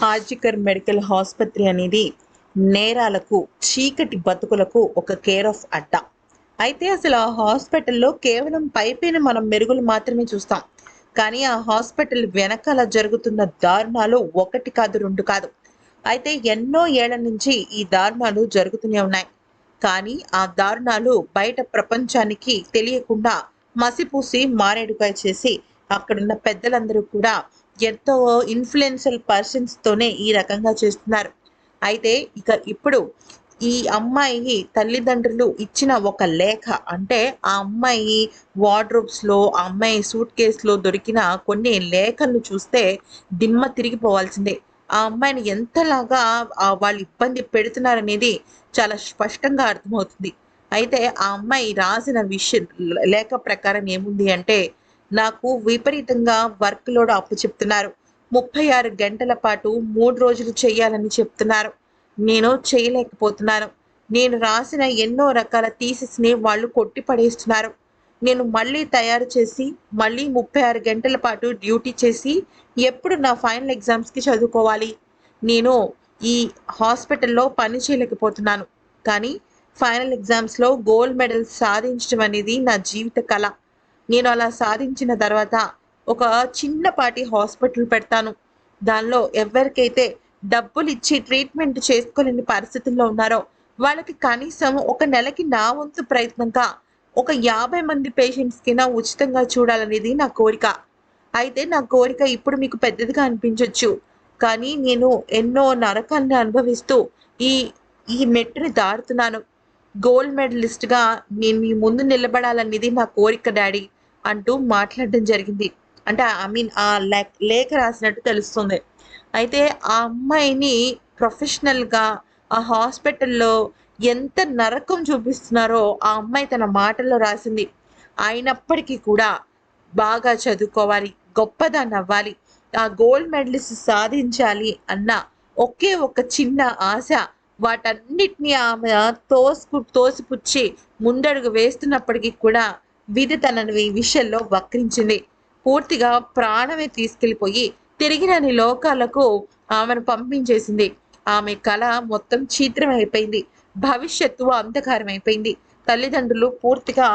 RG Kar medical ఆసుపత్రి అనేది నేరాలకు, చీకటి బతుకులకు ఒక కేర్ ఆఫ్ అడ్డా. అయితే అసలు ఆ హాస్పిటల్‌లో కేవలం పైపైన మనం మెరుగులు మాత్రమే చూస్తాం. కానీ ఆ హాస్పిటల్ వెనకాల జరుగుతున్న దారుణాలు ఒకటి కాదు, 2 కాదు. అయితే ఎన్నో ఏళ్ల నుంచి ఈ దారుణాలు జరుగుతూనే ఉన్నాయి. కానీ ఆ దారుణాలు బయట ప్రపంచానికి తెలియకుండా మసిపూసి మారేడుకాయ చేసి అక్కడున్న పెద్దలందరూ కూడా ఎంతో ఇన్‌ఫ్లుయెన్షియల్ పర్సన్స్‌తోనే ఈ రకంగా చేస్తున్నారు. అయితే ఇప్పుడు ఈ అమ్మాయి తల్లిదండ్రులు ఇచ్చిన ఒక లేఖ, అంటే ఆ అమ్మాయి వార్డ్‌రోబ్స్‌లో, ఆ అమ్మాయి సూట్ కేస్‌లో దొరికిన కొన్ని లేఖలను చూస్తే దిమ్మ తిరిగిపోవాల్సిందే. ఆ అమ్మాయిని ఎంతలాగా వాళ్ళు ఇబ్బంది పెడుతున్నారనేది చాలా స్పష్టంగా అర్థమవుతుంది. అయితే ఆ అమ్మాయి రాసిన లేఖ ప్రకారం ఏముంది అంటే, నాకు విపరీతంగా వర్క్ లోడ్ అప్పచెప్తున్నారు. 36 గంటల పాటు 3 రోజులు చేయాలని చెప్తున్నారు. నేను చేయలేకపోతున్నాను. నేను రాసిన ఎన్నో రకాల థీసిస్‌ని వాళ్ళు కొట్టి పడేస్తున్నారు. నేను మళ్ళీ తయారు చేసి, మళ్ళీ 36 గంటల పాటు డ్యూటీ చేసి, ఎప్పుడు నా ఫైనల్ ఎగ్జామ్స్‌కి చదువుకోవాలి? నేను ఈ హాస్పిటల్‌లో పని చేయలేకపోతున్నాను. కానీ ఫైనల్ ఎగ్జామ్స్‌లో గోల్డ్ మెడల్ సాధించడం అనేది నా జీవిత కల. నేను అలా సాధించిన తర్వాత ఒక చిన్నపాటి హాస్పిటల్ పెడతాను. దానిలో ఎవరికైతే డబ్బులిచ్చి ట్రీట్మెంట్ చేసుకోలేని పరిస్థితుల్లో ఉన్నారో, వాళ్ళకి కనీసం ఒక నెలకి నా వంతు ప్రయత్నంగా ఒక 50 మంది పేషెంట్స్‌కైనా ఉచితంగా చూడాలనేది నా కోరిక. అయితే నా కోరిక ఇప్పుడు మీకు పెద్దదిగా అనిపించొచ్చు. కానీ నేను ఎన్నో నరకాన్ని అనుభవిస్తూ ఈ ఈ మెట్టుని దాటుతున్నాను. గోల్డ్ మెడలిస్ట్‌గా నేను మీ ముందు నిలబడాలనేది నా కోరిక డాడీ అంటూ మాట్లాడడం జరిగింది. అంటే ఆ లేఖ రాసినట్టు తెలుస్తుంది. అయితే ఆ అమ్మాయిని ప్రొఫెషనల్‌గా ఆ హాస్పిటల్‌లో ఎంత నరకం చూపిస్తున్నారో ఆ అమ్మాయి తన మాటల్లో రాసింది. అయినప్పటికీ కూడా బాగా చదువుకోవాలి, గొప్పదాన్నవ్వాలి, ఆ గోల్డ్ మెడలిస్ట్ సాధించాలి అన్న ఒకే ఒక చిన్న ఆశ, వాటన్నిటిని ఆమె తోసిపుచ్చి ముందడుగు వేస్తున్నప్పటికీ కూడా విధి తనని ఈ విషయంలో వక్రించింది. పూర్తిగా ప్రాణమే తీసుకెళ్ళిపోయి తిరిగినన్ని లోకాలకు ఆమెను పంపించేసింది. ఆమె కళ మొత్తం ఛిద్రమైపోయింది. భవిష్యత్తు అంధకారమైపోయింది. తల్లిదండ్రులు పూర్తిగా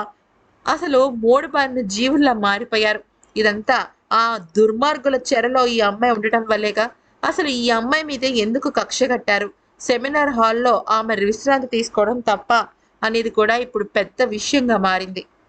అసలు మోడుబారిన జీవుల్లా మారిపోయారు. ఇదంతా ఆ దుర్మార్గుల చెరలో ఈ అమ్మాయి ఉండటం వల్లేగా. అసలు ఈ అమ్మాయి మీద ఎందుకు కక్ష కట్టారు? సెమినార్ హాల్‌లో ఆమె విశ్రాంతి తీసుకోవడం తప్పా అనేది కూడా ఇప్పుడు పెద్ద విషయంగా మారింది.